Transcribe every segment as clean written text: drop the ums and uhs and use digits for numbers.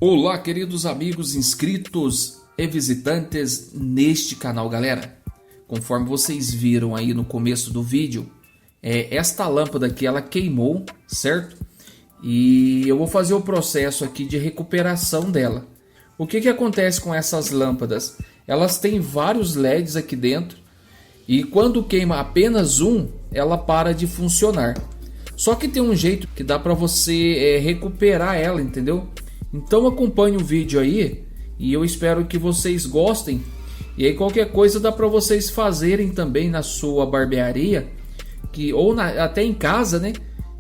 Olá, queridos amigos inscritos e visitantes neste canal, galera. Conforme vocês viram aí no começo do vídeo, esta lâmpada aqui ela queimou, certo? E eu vou fazer o processo aqui de recuperação dela. O que acontece com essas lâmpadas? Elas têm vários LEDs aqui dentro e quando queima apenas um, ela para de funcionar. Só que tem um jeito que dá para você recuperar ela, entendeu? Então acompanhe o vídeo aí e eu espero que vocês gostem. E aí qualquer coisa dá para vocês fazerem também na sua barbearia, até em casa, né?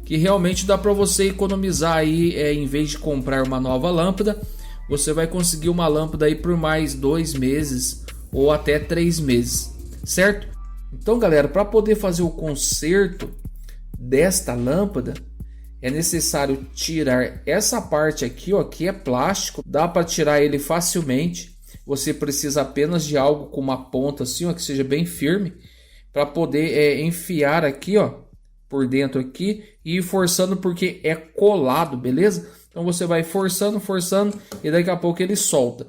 Que realmente dá para você economizar aí, em vez de comprar uma nova lâmpada, você vai conseguir uma lâmpada aí por mais 2 meses ou até 3 meses, certo? Então, galera, para poder fazer o conserto desta lâmpada, é necessário tirar essa parte aqui, ó, que é plástico. Dá para tirar ele facilmente. Você precisa apenas de algo com uma ponta assim, ó, que seja bem firme, para poder enfiar aqui, ó, por dentro aqui e ir forçando, porque é colado, beleza? Então você vai forçando e daqui a pouco ele solta.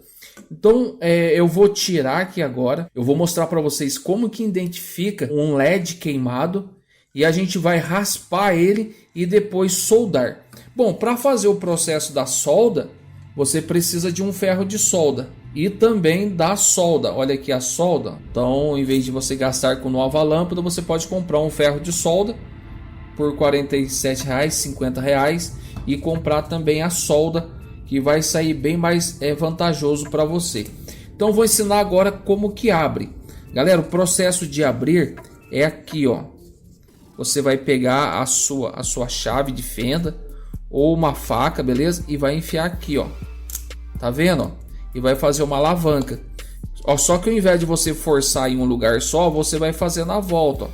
Então eu vou tirar aqui agora. Eu vou mostrar para vocês como que identifica um LED queimado. E a gente vai raspar ele e depois soldar. Bom, para fazer o processo da solda, você precisa de um ferro de solda e também da solda. Olha aqui a solda. Então, em vez de você gastar com nova lâmpada, você pode comprar um ferro de solda por R$ 47,00, R$ 50,00 e comprar também a solda, que vai sair bem mais vantajoso para você. Então, vou ensinar agora como que abre. Galera, o processo de abrir é aqui, ó. Você vai pegar a sua chave de fenda ou uma faca, beleza? E vai enfiar aqui, ó. Tá vendo, ó? E vai fazer uma alavanca. Ó, só que ao invés de você forçar em um lugar só, você vai fazer na volta, ó.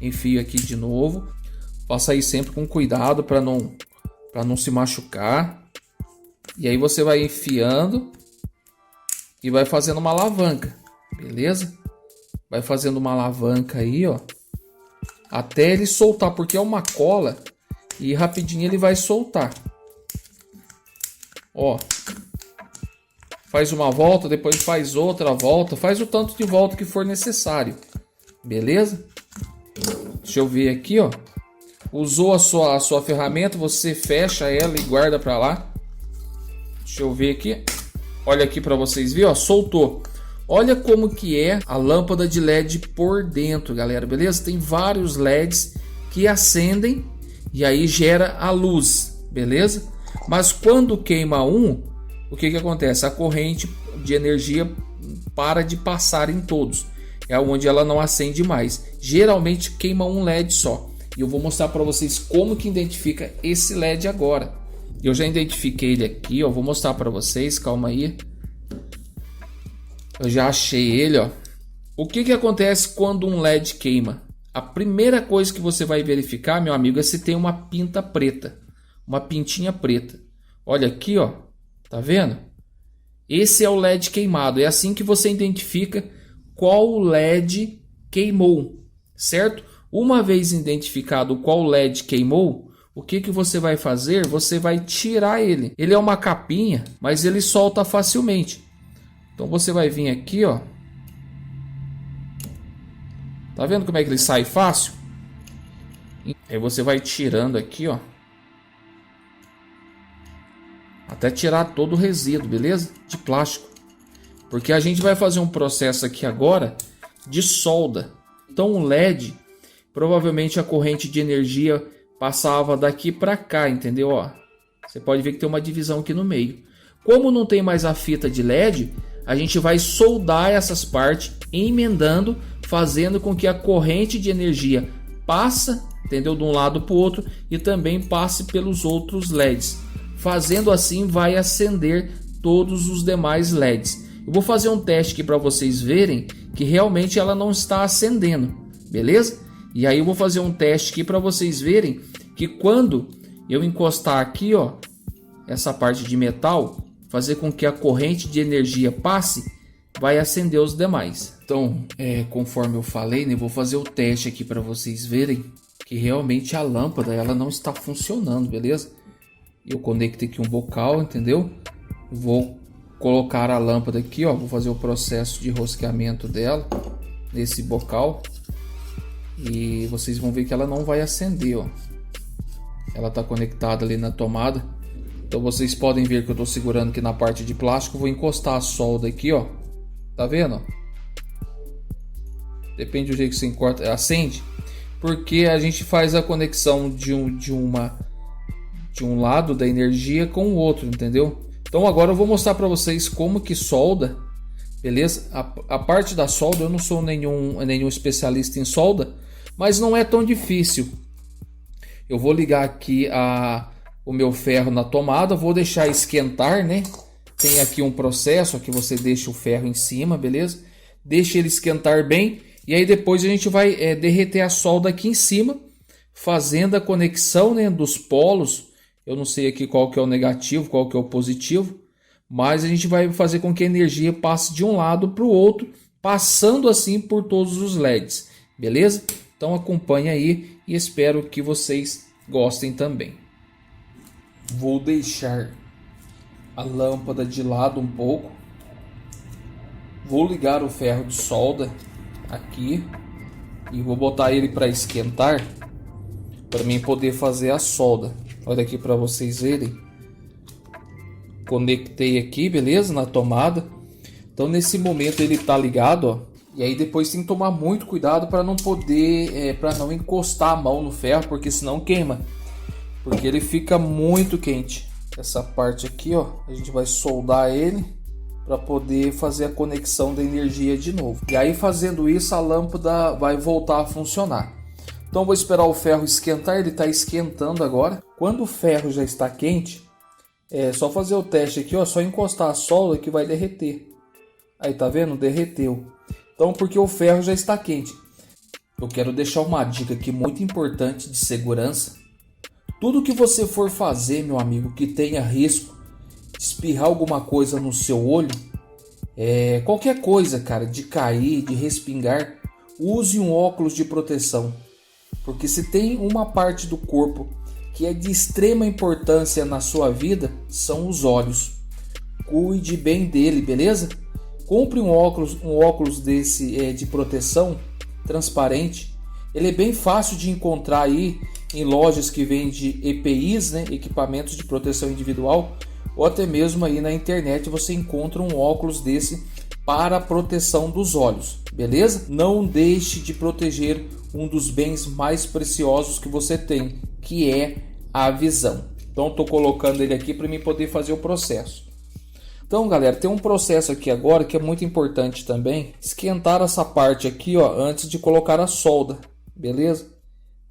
Enfio aqui de novo. Faça aí sempre com cuidado para não se machucar. E aí você vai enfiando e vai fazendo uma alavanca, beleza? Vai fazendo uma alavanca aí, ó, até ele soltar, porque é uma cola e rapidinho ele vai soltar. Ó, faz uma volta, depois faz outra volta, faz o tanto de volta que for necessário, beleza? Deixa eu ver aqui, ó. Usou a sua ferramenta, você fecha ela e guarda para lá. Deixa eu ver aqui. Olha aqui para vocês verem, ó, soltou. Olha como que é a lâmpada de LED por dentro, galera, beleza? Tem vários LEDs que acendem e aí gera a luz, beleza? Mas quando queima um, o que acontece? A corrente de energia para de passar em todos. É onde ela não acende mais. Geralmente queima um LED só. E eu vou mostrar para vocês como que identifica esse LED agora. Eu já identifiquei ele aqui, ó. Vou mostrar para vocês, calma aí. Eu já achei ele, ó. O que acontece quando um LED queima? A primeira coisa que você vai verificar, meu amigo, é se tem uma pinta preta, uma pintinha preta. Olha aqui, ó. Tá vendo? Esse é o LED queimado. É assim que você identifica qual LED queimou, certo? Uma vez identificado qual LED queimou, o que você vai fazer? Você vai tirar ele. Ele é uma capinha, mas ele solta facilmente. Então você vai vir aqui, ó. Tá vendo como é que ele sai fácil? Aí você vai tirando aqui, ó. Até tirar todo o resíduo, beleza? De plástico. Porque a gente vai fazer um processo aqui agora de solda. Então o LED, provavelmente a corrente de energia passava daqui para cá, entendeu? Ó, você pode ver que tem uma divisão aqui no meio. Como não tem mais a fita de LED, a gente vai soldar essas partes, emendando, fazendo com que a corrente de energia passe, entendeu? De um lado para o outro e também passe pelos outros LEDs. Fazendo assim, vai acender todos os demais LEDs. Eu vou fazer um teste aqui para vocês verem que realmente ela não está acendendo, beleza? E aí eu vou fazer um teste aqui para vocês verem que quando eu encostar aqui, ó, essa parte de metal, fazer com que a corrente de energia passe, vai acender os demais. Então, conforme eu falei, né, vou fazer o teste aqui para vocês verem que realmente a lâmpada ela não está funcionando, beleza? Eu conectei aqui um bocal, entendeu? Vou colocar a lâmpada aqui, ó, vou fazer o processo de rosqueamento dela nesse bocal e vocês vão ver que ela não vai acender, ó. Ela está conectada ali na tomada. Então vocês podem ver que eu estou segurando aqui na parte de plástico. Vou encostar a solda aqui, ó. Tá vendo? Depende do jeito que você encorta, acende. Porque a gente faz a conexão de um lado da energia com o outro, entendeu? Então agora eu vou mostrar para vocês como que solda, beleza? A parte da solda eu não sou nenhum especialista em solda, mas não é tão difícil. Eu vou ligar aqui o meu ferro na tomada, vou deixar esquentar, né? Tem aqui um processo que você deixa o ferro em cima, beleza? Deixa ele esquentar bem e aí depois a gente vai derreter a solda aqui em cima, fazendo a conexão, né, dos polos. Eu não sei aqui qual que é o negativo, qual que é o positivo, mas a gente vai fazer com que a energia passe de um lado para o outro, passando assim por todos os LEDs, beleza? Então acompanhe aí e espero que vocês gostem também. Vou deixar a lâmpada de lado um pouco. Vou ligar o ferro de solda aqui e vou botar ele para esquentar para mim poder fazer a solda. Olha aqui para vocês verem. Conectei aqui, beleza? Na tomada. Então nesse momento ele tá ligado, ó. E aí depois tem que tomar muito cuidado para não poder, para não encostar a mão no ferro, porque senão queima. Porque ele fica muito quente. Essa parte aqui, ó, a gente vai soldar ele para poder fazer a conexão da energia de novo. E aí fazendo isso a lâmpada vai voltar a funcionar. Então vou esperar o ferro esquentar, ele está esquentando agora. Quando o ferro já está quente, é só fazer o teste aqui, ó, só encostar a solda que vai derreter. Aí tá vendo? Derreteu. Então porque o ferro já está quente. Eu quero deixar uma dica aqui muito importante de segurança. Tudo que você for fazer, meu amigo, que tenha risco de espirrar alguma coisa no seu olho, qualquer coisa, cara, de cair, de respingar, use um óculos de proteção. Porque se tem uma parte do corpo que é de extrema importância na sua vida, são os olhos. Cuide bem dele, beleza? Compre um óculos desse de proteção transparente. Ele é bem fácil de encontrar aí em lojas que vendem EPIs, né, equipamentos de proteção individual, ou até mesmo aí na internet você encontra um óculos desse para a proteção dos olhos, beleza? Não deixe de proteger um dos bens mais preciosos que você tem, que é a visão. Então estou colocando ele aqui para mim poder fazer o processo. Então galera, tem um processo aqui agora que é muito importante também, esquentar essa parte aqui, ó, antes de colocar a solda, beleza?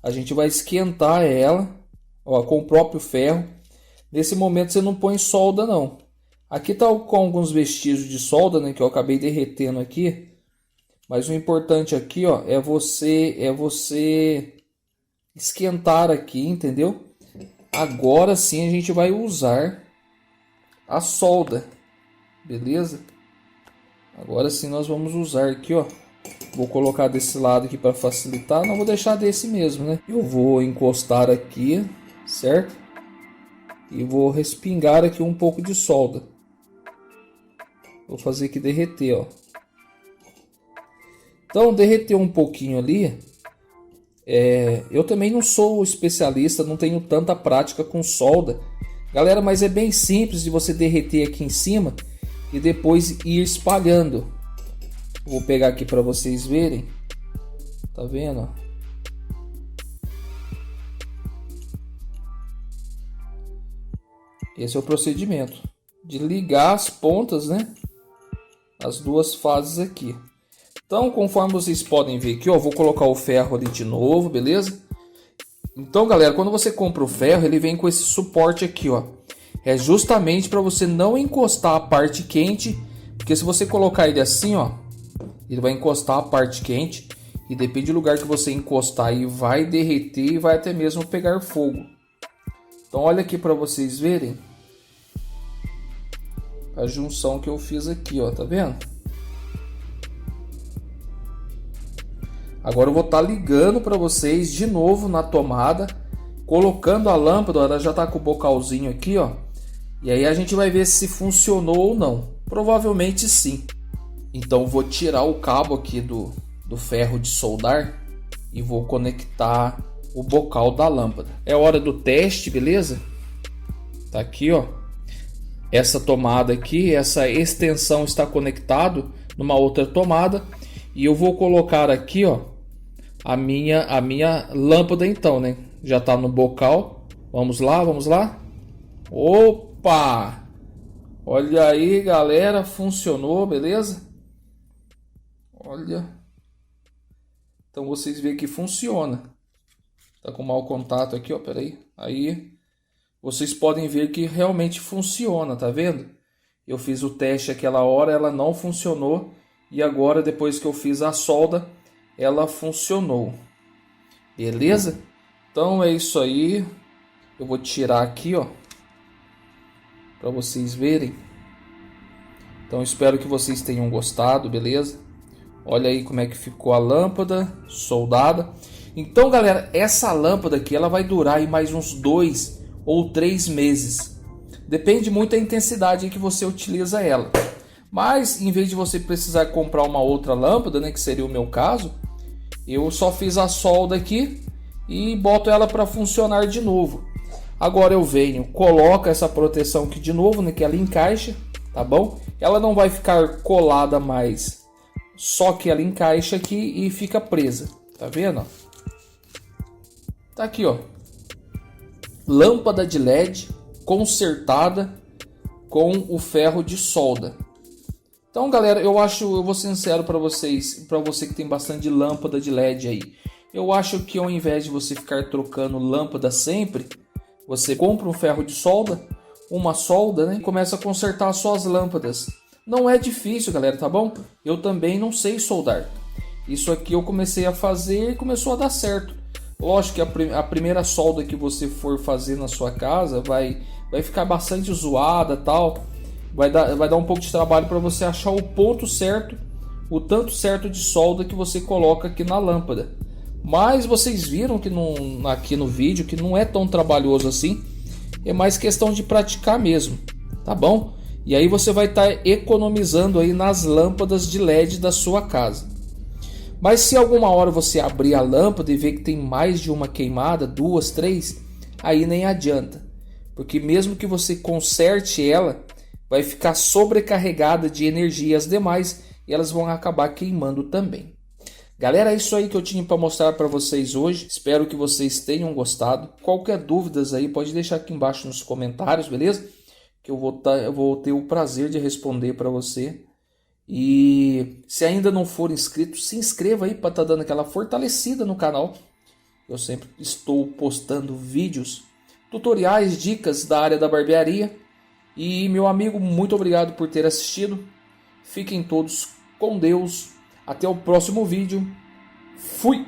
A gente vai esquentar ela, ó, com o próprio ferro. Nesse momento você não põe solda não. Aqui tá com alguns vestígios de solda, né, que eu acabei derretendo aqui. Mas o importante aqui, ó, é você esquentar aqui, entendeu? Agora sim a gente vai usar a solda, beleza? Agora sim nós vamos usar aqui, ó. Vou colocar desse lado aqui para facilitar. Não vou deixar desse mesmo, né? Eu vou encostar aqui, certo? E vou respingar aqui um pouco de solda. Vou fazer aqui derreter, ó. Então derreteu um pouquinho ali. Eu também não sou especialista, não tenho tanta prática com solda, galera, mas é bem simples de você derreter aqui em cima e depois ir espalhando. Vou pegar aqui para vocês verem. Tá vendo? Esse é o procedimento de ligar as pontas, né? As duas fases aqui. Então, conforme vocês podem ver aqui, ó, vou colocar o ferro ali de novo, beleza? Então, galera, quando você compra o ferro, ele vem com esse suporte aqui, ó. É justamente para você não encostar a parte quente, porque se você colocar ele assim, ó, ele vai encostar a parte quente e depende do lugar que você encostar aí, vai derreter e vai até mesmo pegar fogo. Então, olha aqui para vocês verem a junção que eu fiz aqui, ó, tá vendo? Agora eu vou estar ligando para vocês de novo na tomada, colocando a lâmpada, ela já está com o bocalzinho aqui, ó. E aí a gente vai ver se funcionou ou não. Provavelmente sim. Então vou tirar o cabo aqui do ferro de soldar e vou conectar o bocal da lâmpada. É hora do teste, beleza? Tá aqui, ó. Essa tomada aqui, essa extensão está conectado numa outra tomada e eu vou colocar aqui, ó, a minha lâmpada então, né? Já tá no bocal. Vamos lá, vamos lá. Opa! Olha aí, galera, funcionou, beleza? Olha. Então vocês veem que funciona. Tá com mau contato aqui, ó, peraí. Aí vocês podem ver que realmente funciona, tá vendo? Eu fiz o teste aquela hora, ela não funcionou. E agora, depois que eu fiz a solda, ela funcionou. Beleza? Então é isso aí. Eu vou tirar aqui, ó, para vocês verem. Então espero que vocês tenham gostado, beleza? Olha aí como é que ficou a lâmpada soldada. Então, galera, essa lâmpada aqui ela vai durar aí mais uns 2 ou 3 meses. Depende muito da intensidade em que você utiliza ela. Mas em vez de você precisar comprar uma outra lâmpada, né, que seria o meu caso, eu só fiz a solda aqui e boto ela para funcionar de novo. Agora eu venho, coloco essa proteção aqui de novo, né, que ela encaixa, tá bom? Ela não vai ficar colada mais, só que ela encaixa aqui e fica presa, tá vendo? Tá aqui, ó, lâmpada de LED consertada com o ferro de solda. Então, galera, eu vou ser sincero para vocês, para você que tem bastante lâmpada de LED aí, eu acho que ao invés de você ficar trocando lâmpada sempre, você compra um ferro de solda, uma solda, né, e começa a consertar as suas lâmpadas. Não é difícil, galera, tá bom? Eu também não sei soldar. Isso aqui eu comecei a fazer e começou a dar certo. Lógico que a primeira solda que você for fazer na sua casa vai ficar bastante zoada, tal. Vai dar um pouco de trabalho para você achar o ponto certo, o tanto certo de solda que você coloca aqui na lâmpada. Mas vocês viram que aqui no vídeo que não é tão trabalhoso assim. É mais questão de praticar mesmo, tá bom? E aí você vai estar economizando aí nas lâmpadas de LED da sua casa. Mas se alguma hora você abrir a lâmpada e ver que tem mais de uma queimada, 2, 3, aí nem adianta. Porque mesmo que você conserte ela, vai ficar sobrecarregada de energia as demais e elas vão acabar queimando também. Galera, é isso aí que eu tinha para mostrar para vocês hoje. Espero que vocês tenham gostado. Qualquer dúvidas aí, pode deixar aqui embaixo nos comentários, beleza? Que eu vou ter o prazer de responder para você. E se ainda não for inscrito, se inscreva aí para estar dando aquela fortalecida no canal. Eu sempre estou postando vídeos, tutoriais, dicas da área da barbearia. E meu amigo, muito obrigado por ter assistido. Fiquem todos com Deus. Até o próximo vídeo. Fui!